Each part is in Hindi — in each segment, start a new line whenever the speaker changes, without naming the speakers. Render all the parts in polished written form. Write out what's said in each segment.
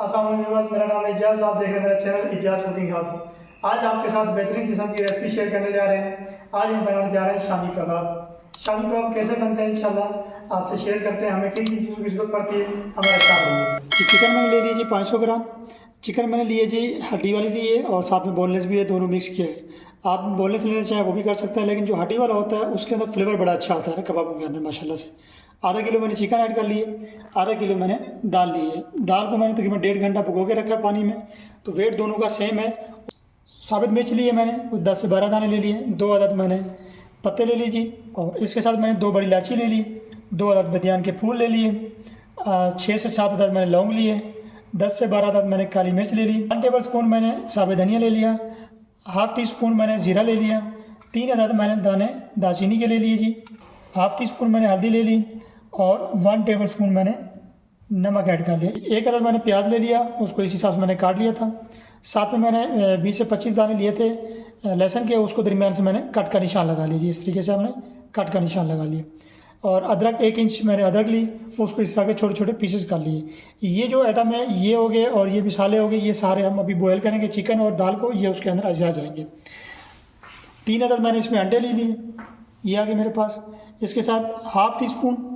अस्सलाम वालेकुम, मेरा नाम है इजाज़। आप देख रहे हैं मेरा चैनल इजाज़ कुकिंग हब। आज आपके साथ बेहतरीन किस्म की रेसिपी शेयर करने जा रहे हैं। आज हम बनाने जा रहे हैं शामी कबाब। शामी कबाब कैसे बनते हैं इंशाल्लाह आपसे शेयर करते हैं। हमें किन किन चीज़ों की जरूरत पड़ती है हमारे साथ रहिए। चिकन मैंने ले लीजिए 500 ग्राम। चिकन मैंने लिए जी हड्डी वाली ली है और साथ में बोनलेस भी है, दोनों मिक्स किया है। आप बोनलेस लेना चाहें वो भी कर सकते हैं, लेकिन जो हड्डी वाला होता है उसके अंदर फ्लेवर बड़ा अच्छा आता है ना कबाबों के अंदर माशाल्लाह से। आधा किलो मैंने चिकन ऐड कर लिए, आधा किलो मैंने दाल ली है। दाल को मैंने तकरीबन 1.5 घंटा भिगो के रखा है पानी में, तो वेट दोनों का सेम है। साबित मिर्च लिए मैंने कुछ 10 से 12 दाने ले लिए, 2 अदद मैंने पत्ते ले लीजिए और इसके साथ मैंने 2 बड़ी इलायची ले ली, 2 अदद बदियान के फूल ले लिए, 6 से 7 अदद मैंने लौंग लिए, 10 से 12 अदद मैंने काली मिर्च ले ली, 1 टेबल स्पून मैंने साबित धनिया ले लिया, हाफ़ टी स्पून मैंने ज़ीरा ले लिया, 3 अदद मैंने दाने दालचीनी के ले लिए जी, हाफ़ टी स्पून मैंने हल्दी ले ली और 1 टेबल स्पून मैंने नमक ऐड कर लिया। 1 अदद मैंने प्याज ले लिया, उसको इस हिसाब से मैंने काट लिया था। साथ में मैंने 20 से 25 दाने लिए थे लहसुन के, उसको दरमियान से मैंने कट का निशान लगा लीजिए। इस तरीके से हमने कट का निशान लगा लिया। और अदरक 1 इंच मैंने अदरक ली, उसको इस तरह के छोटे छोटे पीसेस कर लिए। ये जो आइटम है ये हो गए और ये मिसाले हो गए, ये सारे हम अभी बॉयल करेंगे चिकन और दाल को, ये उसके अंदर आ जाएंगे। 3 अदद मैंने इसमें अंडे ले लिए, ये आ गए मेरे पास। इसके साथ हाफ़ टी स्पून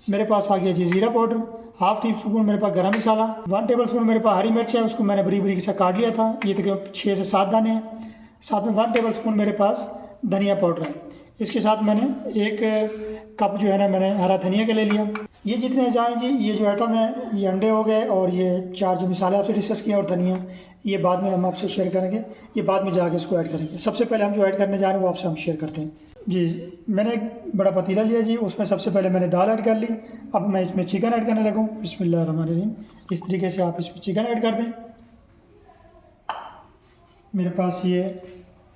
मेरे पास आ गया जी ज़ीरा पाउडर, हाफ़ टी स्पून मेरे पास गरम मसाला, 1 टेबल स्पून मेरे पास हरी मिर्च है, उसको मैंने बरीक बरीक से काट लिया था, ये तकरीबन 6 से 7 दाने हैं। साथ में 1 टेबल स्पून मेरे पास धनिया पाउडर है। इसके साथ मैंने 1 कप जो है ना मैंने हरा धनिया के ले लिया। ये जितने जाएँ जी, ये जो आइटम है ये अंडे हो गए और ये 4 जो मिसाले आपसे डिस्कस किया और धनिया, ये बाद में हम आपसे शेयर करेंगे, ये बाद में जाके इसको ऐड करेंगे। सबसे पहले हम जो ऐड करने जा रहे हैं वो आपसे हम शेयर करते हैं जी। मैंने एक बड़ा पतीला लिया जी, उसमें सबसे पहले मैंने दाल ऐड कर ली। अब मैं इसमें चिकन ऐड करने लगा हूँ। बिस्मिल्लाहिर्रहमानिर्रहीम। इस तरीके से आप इसमें चिकन ऐड कर दें। मेरे पास ये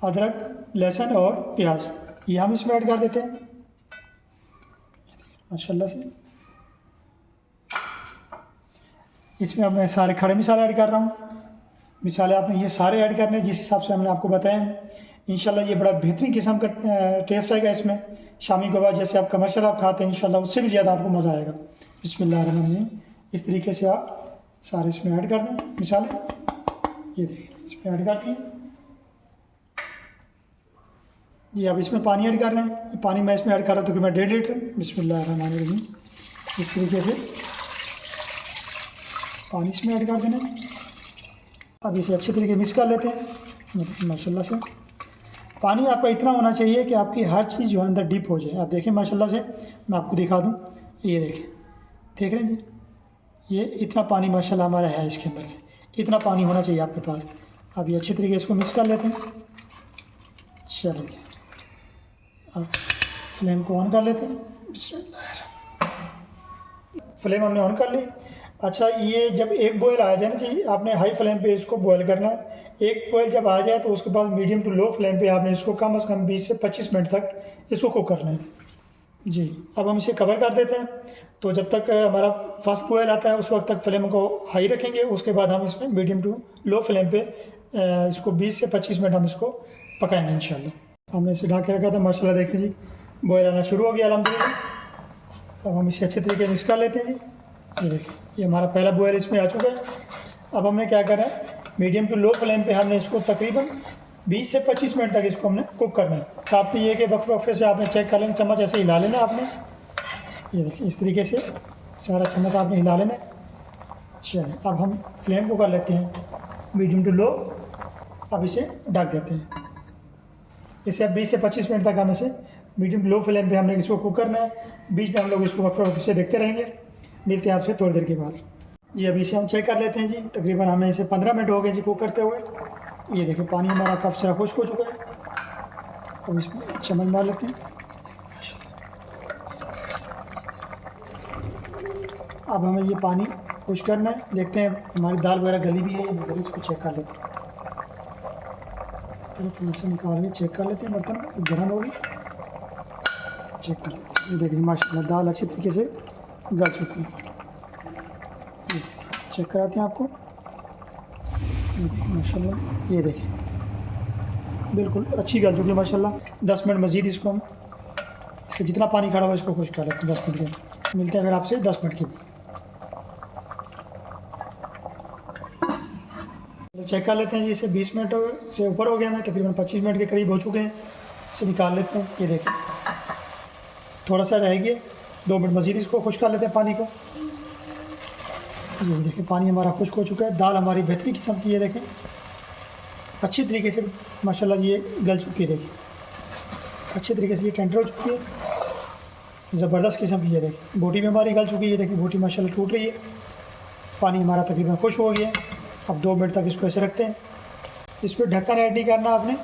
अदरक लहसुन और प्याज ये हम इसमें ऐड कर देते हैं माशाल्लाह से। इसमें अब मैं सारे खड़े मसाले ऐड कर रहा हूँ। मिसाले आपने ये सारे ऐड करने जिस हिसाब से हमने आपको बताया है। इंशाल्लाह ये बड़ा बेहतरीन किस्म का टेस्ट आएगा इसमें। शामी कबाब जैसे आप कमर्शियल आप खाते हैं इंशाल्लाह उससे भी ज़्यादा आपको मज़ा आएगा। बिस्मिल्लाहिर्रहमानिर्रहीम। इस तरीके से आप सारे इसमें ऐड कर दें मिसाले। ये देखिए इसमें ऐड कर दिए। ये अब इसमें पानी ऐड कर रहे हैं। पानी मैं इसमें ऐड कर रहा हूँ तकरीबन 1.5 लीटर। बिस्मिल्लाहिर्रहमानिर्रहीम। इस तरीके से पानी इसमें ऐड कर देना। अब इसे अच्छे तरीके मिक्स कर लेते हैं माशाल्लाह से। पानी आपका इतना होना चाहिए कि आपकी हर चीज़ जो है अंदर डीप हो जाए। आप देखें माशाल्लाह से, मैं आपको दिखा दूं, ये देखें, देख रहे हैं जी, ये इतना पानी माशाल्लाह हमारा है इसके अंदर से, इतना पानी होना चाहिए आपके पास। अब ये अच्छे तरीके इसको मिक्स कर लेते हैं। चलिए अब फ्लेम को ऑन कर लेते हैं। फ्लेम हमने ऑन कर ली। अच्छा, ये जब एक बॉयल आ जाए ना जी, आपने हाई फ्लेम पे इसको बॉयल करना है। एक बॉयल जब आ जाए तो उसके बाद मीडियम टू लो फ्लेम पे आपने इसको कम से कम 20 से 25 मिनट तक इसको कुक करना है जी। अब हम इसे कवर कर देते हैं। तो जब तक हमारा फर्स्ट बॉयल आता है उस वक्त तक फ्लेम को हाई रखेंगे। उसके बाद हम इसमें मीडियम टू लो फ्लेम पे इसको 20 से 25 मिनट हम इसको पकाएंगे इंशाल्लाह। हमने इसे ढक के रखा था माशाल्लाह, देखिए जी बॉयल आना शुरू हो गया अल्हम्दुलिल्लाह। अब हम इसे अच्छे तरीके से मिक्स कर लेते हैं जी। ये देखिए ये हमारा पहला बॉयल इसमें आ चुका है। अब हमने क्या करा है, मीडियम टू लो फ्लेम पे हमने इसको तकरीबन 20 से 25 मिनट तक इसको हमने कुक करना है। साथ में ये कि वक्फे वक्फे से आपने चेक कर लेना, चम्मच ऐसे हिला लेना आपने। ये देखिए इस तरीके से सारा चम्मच आपने हिला लेना। चलिए अब हम फ्लेम को कर लेते हैं मीडियम टू लो। अब इसे ढक देते हैं। इसे अब 20 से 25 मिनट तक हम इसे मीडियम लो फ्लेम पे हमने इसको कुक करना है। बीच में हम लोग इसको वक्फे वक्फे से देखते रहेंगे। मिलते हैं आपसे थोड़ी देर के बाद जी। अभी इसे हम चेक कर लेते हैं जी। तकरीबन हमें इसे 15 मिनट हो गए जी कुक करते हुए। ये देखिए पानी हमारा कब से खुश्क हो चुका है। अब इसमें चम्मच मार लेते हैं। अब हमें ये पानी खुश करना है। देखते हैं हमारी दाल वगैरह गली भी है या नहीं गली, इसको चेक कर लेते हैं। इस तरह थोड़ा सा निकाल के चेक कर लेते हैं। बर्तन गर्म होगी, चेक कर लेते हैं। ये देखिए माशाल्लाह दाल अच्छी तरीके से गल चुकी है। चेक कराते हैं आपको। ये देखिए माशाल्लाह, ये देखिए बिल्कुल अच्छी गल चुकी है माशाल्लाह। 10 मिनट मज़ीद इसको हम इसका जितना पानी खड़ा हुआ इसको खुश कर लेते हैं 10 मिनट के। मिलते हैं फिर आपसे 10 मिनट के बाद। चेक कर लेते हैं जी, इसे 20 मिनट से ऊपर हो गया है, तकरीबन 25 मिनट के करीब हो चुके हैं। इसे निकाल लेते हैं। ये देखें थोड़ा सा रह गया, 2 मिनट मज़ीद इसको खुश्क कर लेते हैं पानी को। ये देखिए पानी हमारा खुश्क हो चुका है। दाल हमारी बेहतरीन किस्म की है, देखें अच्छी तरीके से माशाल्लाह ये गल चुकी है। देखिए अच्छे तरीके से ये टेंडर हो चुकी है, ज़बरदस्त किस्म की है। देखिए बोटी भी हमारी गल चुकी है। देखिए बोटी माशाल्लाह टूट रही है। पानी हमारा तकरीबन खुश हो गया। अब 2 मिनट तक इसको ऐसे रखते हैं। इस पर ढक्कन ऐड नहीं करना आपने,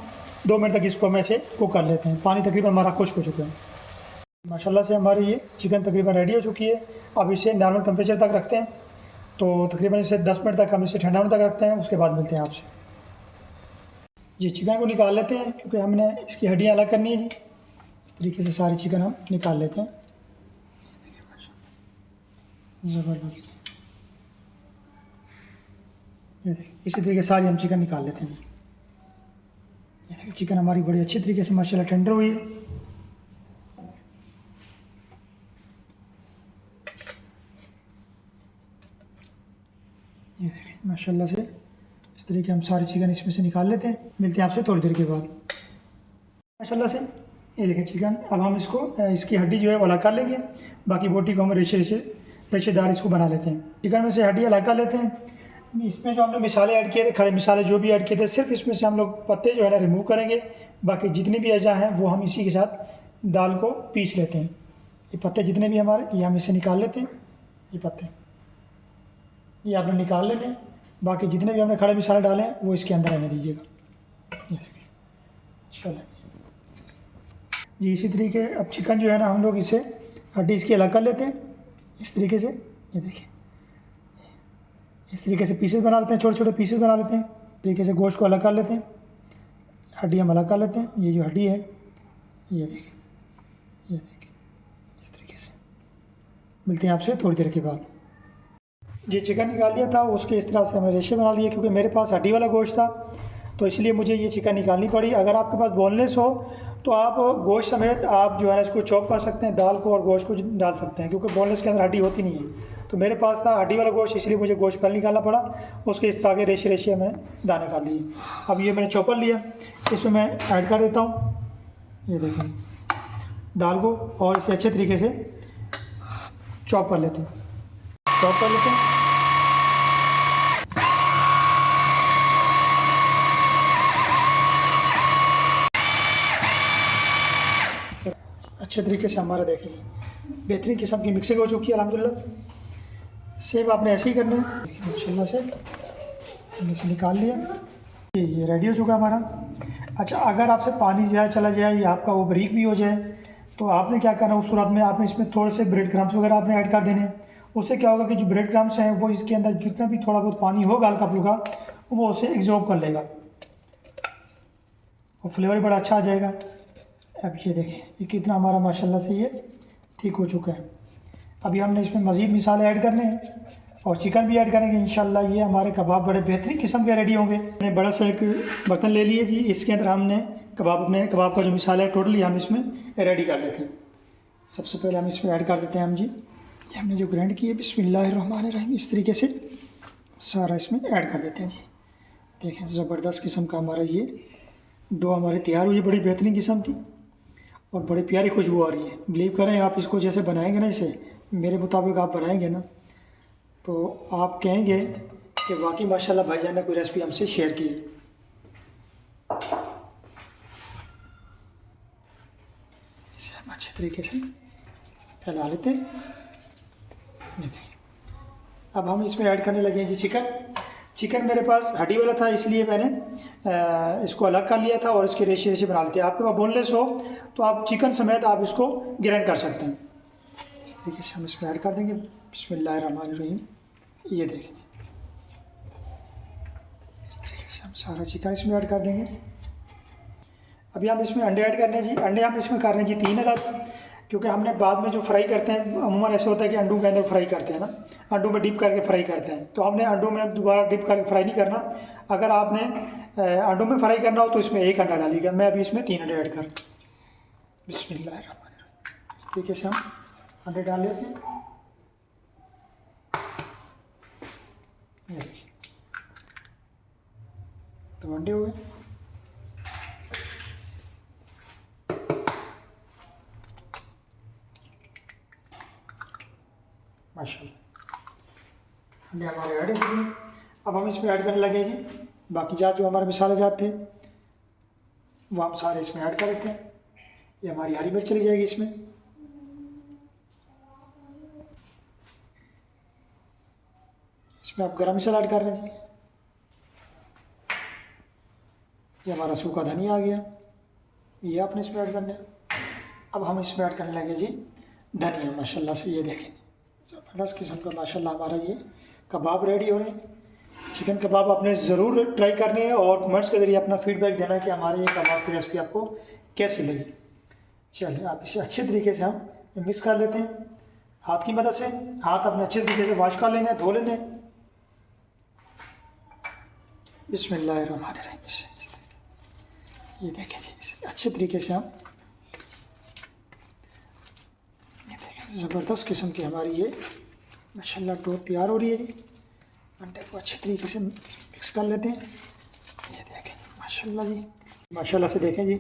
2 मिनट तक इसको हम ऐसे कुक कर लेते हैं। पानी तकरीबन हमारा खुश्क हो चुका है। माशाल्लाह से हमारी ये चिकन तकरीबन रेडी हो चुकी है। अब इसे नॉर्मल टेम्परेचर तक रखते हैं। तो तकरीबन इसे 10 मिनट तक हम इसे ठंडा होने तक रखते हैं। उसके बाद मिलते हैं आपसे। जी चिकन को निकाल लेते हैं, क्योंकि हमने इसकी हड्डियाँ अलग करनी है जी। इस तरीके से सारी चिकन हम निकाल लेते हैं। ज़बरदस्त, ये देखिए इसी तरीके से सारी हम चिकन निकाल लेते हैं जी। ये देखिए चिकन हमारी बड़ी अच्छी तरीके से माशाल्लाह टेंडर हुई है। ये देखिए माशाल्लाह से इस तरीके हम सारी चिकन इसमें से निकाल लेते हैं। मिलते हैं आपसे थोड़ी देर के बाद। माशाल्लाह से ये देखिए चिकन, अब हम इसको इसकी हड्डी जो है वो अलग कर लेंगे। बाकी बोटी को हम रेशेदार इसको बना लेते हैं। चिकन में से हड्डी अलग कर लेते हैं। इसमें जो हमने मिसाले ऐड किए थे, खड़े मिसाले जो भी ऐड किए थे, सिर्फ इसमें से हम लोग पत्ते जो है ना रिमूव करेंगे। बाकी जितनी भी अज़ा हैं वो हम इसी के साथ दाल को पीस लेते हैं। ये पत्ते जितने भी हमारे, ये हम इसे निकाल लेते हैं। ये पत्ते ये आपने निकाल लेने हैं। बाकी जितने भी हमने खड़े मिसाले डाले हैं वो इसके अंदर रहने दीजिएगा। चलो जी इसी तरीके अब चिकन जो है ना हम लोग इसे हड्डी इसकी अलग कर लेते हैं। इस तरीके से ये देखिए इस तरीके से पीसेस बना लेते हैं, छोटे छोटे पीसेस बना लेते हैं। इस तरीके से गोश्त को अलग कर लेते हैं, हड्डी हम अलग कर लेते हैं। ये जो हड्डी है ये देखिए इस तरीके से। मिलते हैं आपसे थोड़ी देर के बाद। ये चिकन निकाल लिया था, उसके इस तरह से हमने रेशे बना लिए। क्योंकि मेरे पास हड्डी वाला गोश्त था तो इसलिए मुझे ये चिकन निकालनी पड़ी। अगर आपके पास बोनलेस हो तो आप गोश्त समेत आप जो है ना इसको चॉप कर सकते हैं, दाल को और गोश्त को डाल सकते हैं, क्योंकि बोनलेस के अंदर हड्डी होती नहीं है। तो मेरे पास था हड्डी वाला गोश्त, इसलिए मुझे गोश्त पहले निकालना पड़ा। उसके इस तरह के रेशे मैंने दाने कर लिए। अब ये मैंने चॉपर लिया, इसमें मैं ऐड कर देता हूँ। ये देखें दाल को, और इसे अच्छे तरीके से चॉप कर लेते हैं। अच्छे तरीके से हमारा देखिए बेहतरीन किस्म की मिक्सिंग हो चुकी है अल्हम्दुलिल्लाह। सेम आपने ऐसे ही करना है। माशाल्लाह से हमने इसे निकाल लिया। ये रेडी हो चुका हमारा। अच्छा अगर आपसे पानी ज़्यादा चला जाए या आपका वो बारीक भी हो जाए तो आपने क्या करना, उस सूरत में आपने इसमें थोड़े से ब्रेड क्रम्स वगैरह आपने ऐड कर देने हैं। उससे क्या होगा कि जो ब्रेड क्रम्स हैं वो इसके अंदर जितना भी थोड़ा बहुत पानी होगा हल्का फुल्का वो उसे एब्जॉर्ब कर लेगा और फ्लेवर बड़ा अच्छा आ जाएगा। अब ये देखें ये कितना हमारा माशाल्लाह से ये ठीक हो चुका है। अभी हमने इसमें मज़ीद मिसाले ऐड करने हैं और चिकन भी ऐड करेंगे इंशाल्लाह। ये हमारे कबाब बड़े बेहतरीन किस्म के रेडी होंगे। मैंने बड़ा सा एक बर्तन ले लिए जी, इसके अंदर हमने कबाब का जो मिसाला है टोटली हम इसमें रेडी कर लेते हैं। सबसे पहले हम इसमें ऐड कर देते हैं हम जी ये हमने जो ग्राइंड की है बिस्मिल्लाहिर्रहमानिर्रहीम, इस तरीके से सारा इसमें ऐड कर देते हैं जी। देखें ज़बरदस्त किस्म का हमारा ये डो हमारी तैयार हुई है, बड़ी बेहतरीन किस्म की और बड़ी प्यारी खुशबू आ रही है। बिलीव करें आप इसको जैसे बनाएंगे ना, इसे मेरे मुताबिक आप बनाएंगे ना तो आप कहेंगे कि वाकई माशाल्लाह भाईजान ने कोई रेसिपी हमसे शेयर की है। इसे हम अच्छे तरीके से फैला लेते हैं। अब हम इसमें ऐड करने लगे हैं जी चिकन मेरे पास हड्डी वाला था इसलिए मैंने इसको अलग कर लिया था और इसके रेशे बना लेते हैं। आपके पास बोनलेस हो तो आप चिकन समेत आप इसको ग्राइंड कर सकते हैं। इस तरीके से हम इसमें ऐड कर देंगे बिस्मिल्लाहिर्रहमानिर्रहीम। ये देखें इस तरीके से हम सारा चिकन इसमें ऐड कर देंगे। अभी हम इसमें अंडे ऐड करने हैं जी। अंडे हम इसमें कर रहे हैं जी 3 अदद, क्योंकि हमने बाद में जो फ्राई करते हैं अमूमन ऐसे होता है कि अंडों के अंदर फ्राई करते हैं ना, अंडों में डिप करके फ्राई करते हैं। तो हमने अंडों में दोबारा डिप करके फ्राई नहीं करना। अगर आपने अंडों में फ्राई करना हो तो इसमें 1 अंडा डालिएगा। मैं अभी इसमें 3 अंडे ऐड कर बिस्मिल्लाहिर्रहमानिर्रहीम। इस तरीके से हम अंडे डाल लेते हैं। तो अंडे हो गए। माशाल्लाह अंडे हमारे ऐड हो गए। अब हम इसमें ऐड करने लगे जी बाकी जात जो हमारे मसाले जात थे वो हम सारे इसमें ऐड कर देते हैं। ये हमारी हरी मिर्च चली जाएगी इसमें। इसमें आप गरम मसाला ऐड कर रहे हैं जी। ये हमारा सूखा धनिया आ गया, ये आपने इसमें ऐड करना है। अब हम इसमें ऐड करने लगे जी धनिया। माशाल्लाह से ये देखें ज़बरदस्त किस्म का माशाल्लाह हमारा ये कबाब रेडी हो रहे हैं। चिकन कबाब आपने ज़रूर ट्राई करने हैं और कमेंट्स के ज़रिए अपना फीडबैक देना कि हमारे ये कबाब की रेसिपी आपको कैसी लगी। चलिए आप इसे अच्छे तरीके से हम मिक्स कर लेते हैं हाथ की मदद से। हाथ अपने अच्छे तरीके से वॉश कर लेने हैं, धो लेने हैं। बिस्मिल्लाहिर्रहमानिर्रहीम। ये देखें जी इसे अच्छे तरीके से हम ये देखें ज़बरदस्त किस्म की हमारी ये माशाल्लाह डो तैयार हो रही है जी। अंडे को अच्छे तरीके से मिक्स कर लेते हैं। ये देखें माशाल्लाह जी, माशाल्लाह से देखें जी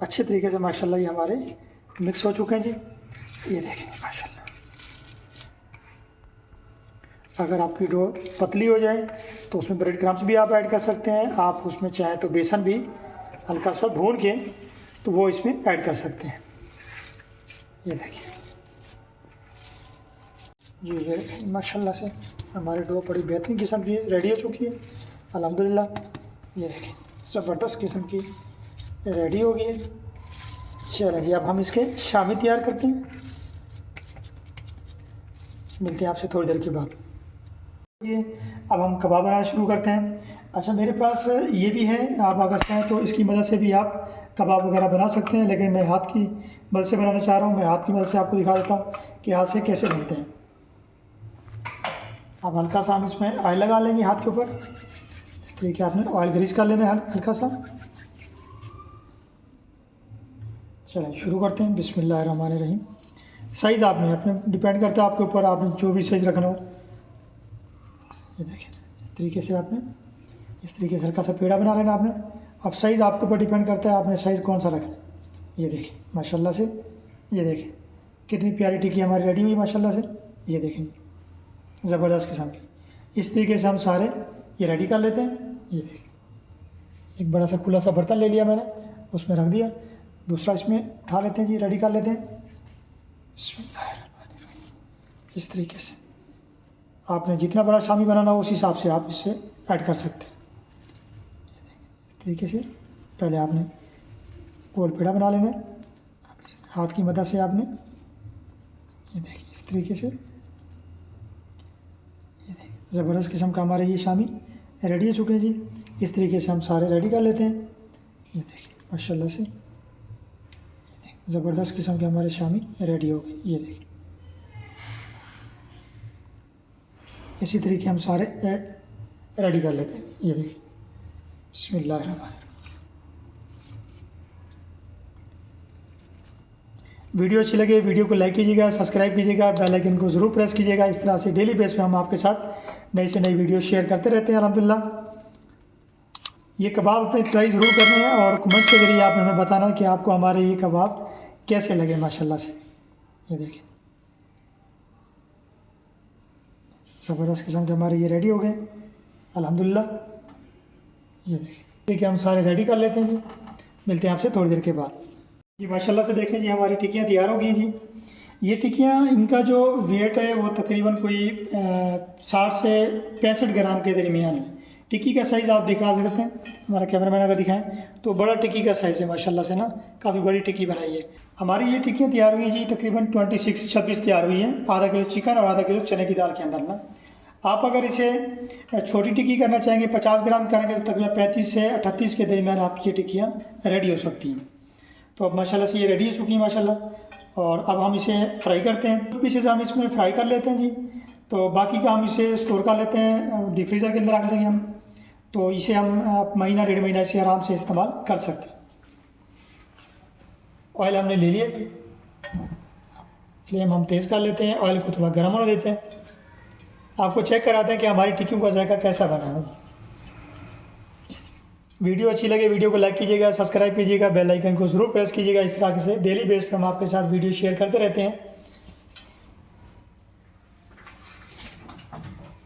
अच्छे तरीके से माशाल्लाह ये हमारे मिक्स हो चुके हैं जी। ये देखें माशाल्लाह। अगर आपकी डो पतली हो जाए तो उसमें ब्रेड क्रम्स भी आप ऐड कर सकते हैं। आप उसमें चाहे तो बेसन भी हल्का सा भून के तो वो इसमें ऐड कर सकते हैं। ये देखिए ये माशाल्लाह से हमारी डो बड़ी बेहतरीन किस्म की रेडी हो चुकी है अल्हम्दुलिल्लाह। ये देखिए ज़बरदस्त किस्म की रेडी हो गई है। चलें जी अब हम इसके शामी तैयार करते हैं। मिलते हैं आपसे थोड़ी देर के बाद। ये अब हम कबाब बनाना शुरू करते हैं। अच्छा मेरे पास ये भी है, आप अगर चाहें तो इसकी मदद से भी आप कबाब वगैरह बना सकते हैं, लेकिन मैं हाथ की मदद से बनाना चाह रहा हूँ। मैं हाथ की मदद से आपको दिखा देता हूँ कि हाथ से कैसे बनते हैं। अब हल्का सा हम इसमें ऑयल लगा लेंगे हाथ के ऊपर। इस तरीके आपने ऑयल ग्रीस कर लेना है हल्का सा। चलें शुरू करते हैं। बिस्मिल्लाहिर्रहमानिर्रहीम। साइज़ आपने अपने डिपेंड करता है आपके ऊपर, आपने जो भी साइज़ रखना हो। ये देखिए इस तरीके से आपने इस तरीके से हल्का सा पेड़ा बना लेना आपने। अब साइज़ आपके ऊपर डिपेंड करता है आपने साइज़ कौन सा रखना। ये देखिए माशाल्लाह से, ये देखिए कितनी प्यारी टिक्की हमारी रेडी हुई माशाल्लाह से। ये देखें ज़बरदस्त किस्म की। इस तरीके से हम सारे ये रेडी कर लेते हैं। ये देखिए एक बड़ा सा खुला सा बर्तन ले लिया मैंने, उसमें रख दिया। दूसरा इसमें उठा लेते हैं जी, रेडी कर लेते हैं। इस तरीके से आपने जितना बड़ा शामी बनाना हो उस हिसाब से आप इससे ऐड कर सकते हैं। इस तरीके से पहले आपने गोल पेड़ा बना लेना है हाथ की मदद से आपने। ये देखिए इस तरीके से, ये देखिए ज़बरदस्त किस्म का हमारे ये शामी रेडी हो चुके हैं जी। इस तरीके से हम सारे रेडी कर लेते हैं। ये देखिए माशाल्लाह से, ये देखिए ज़बरदस्त किस्म के हमारे शामी रेडी हो गए। ये देखिए इसी तरीके हम सारे रेडी कर लेते हैं। ये देखिए बिस्मिल्लाहिर्रहमानिर्रहीम। वीडियो अच्छी लगे वीडियो को लाइक कीजिएगा, सब्सक्राइब कीजिएगा, बेल आइकन को ज़रूर प्रेस कीजिएगा। इस तरह से डेली बेस पे हम आपके साथ नई से नई वीडियो शेयर करते रहते हैं अल्हम्दुलिल्लाह। ये कबाब अपने ट्राई ज़रूर करने हैं और कमेंट के जरिए आप हमें बताना कि आपको हमारे ये कबाब कैसे लगे माशाल्लाह से। ये देखिए ज़बरदस्त किस्म के हमारे ये रेडी हो गए अल्हम्दुलिल्लाह। ये देखिए हम सारे रेडी कर लेते हैं जी। मिलते हैं आपसे थोड़ी देर के बाद जी। माशाल्लाह से देखें जी हमारी टिक्कियाँ तैयार हो गई हैं जी। ये टिक्कियाँ इनका जो वेट है वो तकरीबन कोई 60 से 65 ग्राम के दरमियान है। टिक्की का साइज़ आप दिखा सकते हैं, हमारा कैमरामैन अगर दिखाएं तो बड़ा टिक्की का साइज़ है माशाल्लाह से ना, काफ़ी बड़ी टिक्की बनाई है। हमारी ये टिक्कियाँ तैयार हुई जी तकरीबन 26 तैयार हुई हैं, आधा किलो चिकन और आधा किलो चने की दाल के अंदर ना। आप अगर इसे छोटी टिक्की करना चाहेंगे 50 ग्राम करेंगे तो तकरीबन 35 से 38 के दरमियान आपकी ये टिक्कियाँ रेडी हो सकती हैं। तो अब माशाल्लाह से ये रेडी हो चुकी हैं माशाल्लाह। और अब हम इसे फ्राई करते हैं। कुछ पीसेस हम इसमें फ्राई कर लेते हैं जी, तो बाकी का हम इसे स्टोर कर लेते हैं, डीप फ्रीज़र के अंदर रख देंगे हम। तो इसे हम महीना 1.5 महीना से आराम से इस्तेमाल कर सकते हैं। ऑयल हमने ले लिया जी, फ्लेम हम तेज़ कर लेते हैं, ऑयल को थोड़ा गर्म होने देते हैं। आपको चेक कराते हैं कि हमारी टिक्कियों का जायका कैसा बना है। वीडियो अच्छी लगे वीडियो को लाइक कीजिएगा, सब्सक्राइब कीजिएगा, बेल आइकन को ज़रूर प्रेस कीजिएगा। इस तरह से डेली बेस पे हम आपके साथ वीडियो शेयर करते रहते हैं।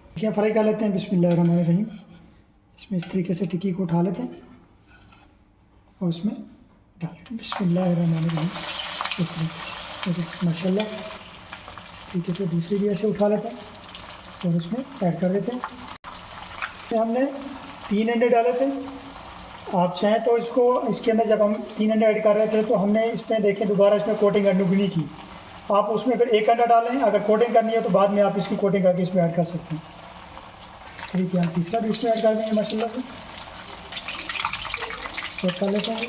टिक्कियाँ फ्राई कर लेते हैं। बिस्मिल्लाहिर्रहमानिर्रहीम। इसमें इस तरीके से टिक्की को उठा लेते हैं और उसमें डाल देते हैं। बिस्मिल्लाहिर्रहमानिर्रहीम। इस तरीके से माशाल्लाह तरीके से दूसरी भी ऐसे उठा लेते हैं और उसमें ऐड कर देते हैं। हमने 3 अंडे डाले थे। आप चाहें तो इसके अंदर जब हम 3 अंडे ऐड कर रहे थे तो हमने इसमें देखें दोबारा इसमें कोटिंग करने की नहीं की। आप उसमें अगर 1 अंडा डालें, अगर कोटिंग करनी है तो बाद में आप इसकी कोटिंग करके इसमें ऐड कर सकते हैं। ठीक है, हम तीसरा भी इसमें ऐड कर देंगे माशाल्लाह से। चेक कर लेते हैं।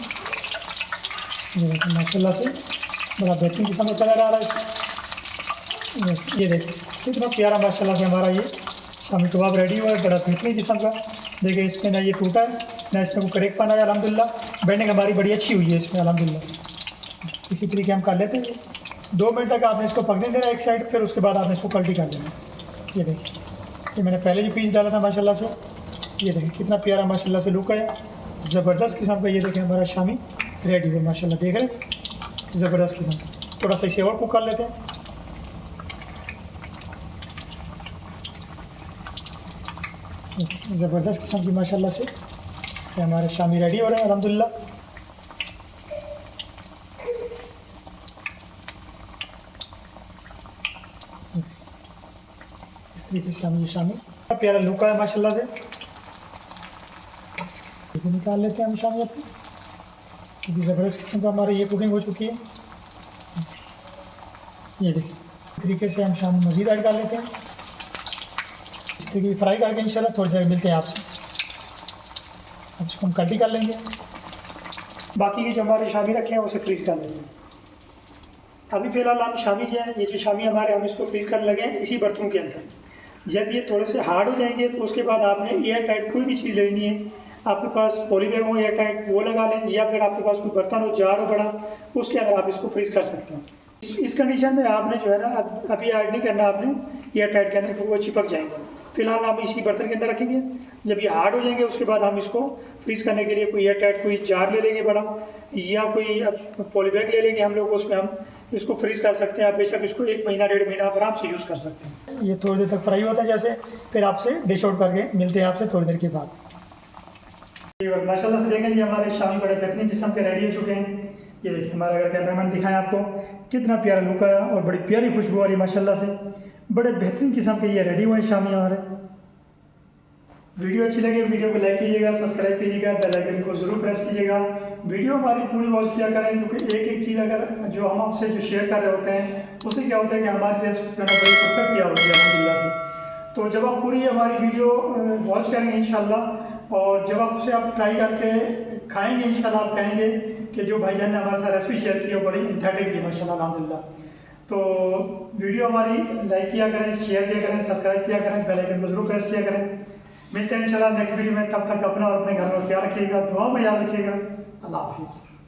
ये देखिए माशाल्लाह से बड़ा बेहतरीन किस्म का कलर आ रहा है इसमें। ये देखिए कितना प्यारा माशाल्लाह से हमारा ये शामी कबाब रेडी हुआ है, बड़ा बेहतरीन किस्म का। देखिए इसमें ना ये टूटा है ना इसमें कोई कड़क पाना है। अल्हम्दुलिल्लाह बेंडिंग हमारी बड़ी अच्छी हुई है इसमें अल्हम्दुलिल्लाह। इसी तरीके हम कर लेते हैं। 2 मिनट तक आपने इसको पकने देना एक साइड, फिर उसके बाद आपने इसको पलटी कर देना। ये देखिए ये मैंने पहले भी पीस डाला था माशाल्लाह से। ये देखिए कितना प्यारा माशाल्लाह से लुक है, ज़बरदस्त किस्म का। ये देखिए हमारा शामी रेडी है माशाल्लाह, देख रहे हैं ज़बरदस्त किस्म का। थोड़ा सा इसे और कुक कर लेते हैं। ज़बरदस्त किस्म की माशाल्लाह से हमारे शामी रेडी हो रहे हैं अल्हम्दुलिल्लाह। इस तरीके से हम ये शामी प्यारा लुक है माशाल्लाह से। ये निकाल लेते हैं हम शामी अपनी, क्योंकि ज़बरदस्त किस्म का हमारी ये कुकिंग हो चुकी है। ये देखिए इस तरीके से हम शामी मज़ीद ऐड कर लेते हैं। देखिए फ्राई करके इंशाल्लाह थोड़ी देर मिलते हैं आपसे। अब इसको हम कटी कर लेंगे। बाकी के जो हमारे शामी रखे हैं उसे फ्रीज़ कर लेंगे। अभी फ़िलहाल हम शामी जो है, ये जो शामी हमारे हम इसको फ्रीज़ करने लगे हैं इसी बर्तनों के अंदर। जब ये थोड़े से हार्ड हो जाएंगे तो उसके बाद आपने एयर टाइट कोई भी चीज़ लेनी है। आपके पास पॉली बैग हो एयर टाइट वो लगा लें, या फिर आपके पास कोई बर्तन हो जार हो बड़ा, उसके अंदर आप इसको फ्रीज़ कर सकते हैं। इस कंडीशन में आपने जो है ना अभी ऐड नहीं करना आपने एयर टाइट के अंदर, क्योंकि वो चिपक जाएंगे। फिलहाल हम इसी बर्तन के अंदर रखेंगे। जब ये हार्ड हो जाएंगे उसके बाद हम इसको फ्रीज़ करने के लिए कोई एयर टाइट कोई जार ले लेंगे बड़ा, या कोई पॉली बैग ले लेंगे हम लोग, उसमें हम इसको फ्रीज़ कर सकते हैं। आप बेशक इसको 1 महीना 1.5 महीना आप आराम से यूज़ कर सकते हैं। ये थोड़ी देर तक फ्राई होता है जैसे, फिर आपसे डिश आउट करके मिलते हैं आपसे थोड़ी देर के बाद। माशाल्लाह से देखें जी हमारे शामी बड़े बेहतरीन किस्म के रेडी हो चुके हैं। ये देखिए हमारा अगर कैमरामैन दिखाएं आपको कितना प्यारा लुक है और बड़ी प्यारी खुशबू आ रही है माशाल्लाह से। बड़े बेहतरीन किस्म के ये रेडी हुए शामी हमारे। वीडियो अच्छी लगे वीडियो को लाइक कीजिएगा, सब्सक्राइब कीजिएगा, बेल आइकन को ज़रूर प्रेस कीजिएगा। वीडियो हमारी पूरी वॉच किया करें, क्योंकि एक एक चीज़ अगर जो हम आपसे जो शेयर कर रहे होते हैं उससे क्या होता है कि हमारी रेसिपी बड़ी परफेक्ट किया होती है अल्हम्दुलिल्लाह से। तो जब आप पूरी हमारी वीडियो वॉच करेंगे इंशाल्लाह, और जब आप उसे आप ट्राई करके खाएंगे इंशाल्लाह, आप कहेंगे कि जो भाईजान ने हमारे साथ रेसिपी शेयर की है बड़ी इंथेटिक थी माशाल्लाह अल्हम्दुलिल्लाह। तो वीडियो हमारी लाइक किया करें, शेयर किया करें, सब्सक्राइब किया करें, बेल आइकन को जरूर प्रेस किया करें। मिलते हैं इंशाल्लाह नेक्स्ट वीडियो में। तब तक अपना और अपने घर में ख्याल रखिएगा, दुआ में याद रखिएगा। अल्लाह हाफिज़।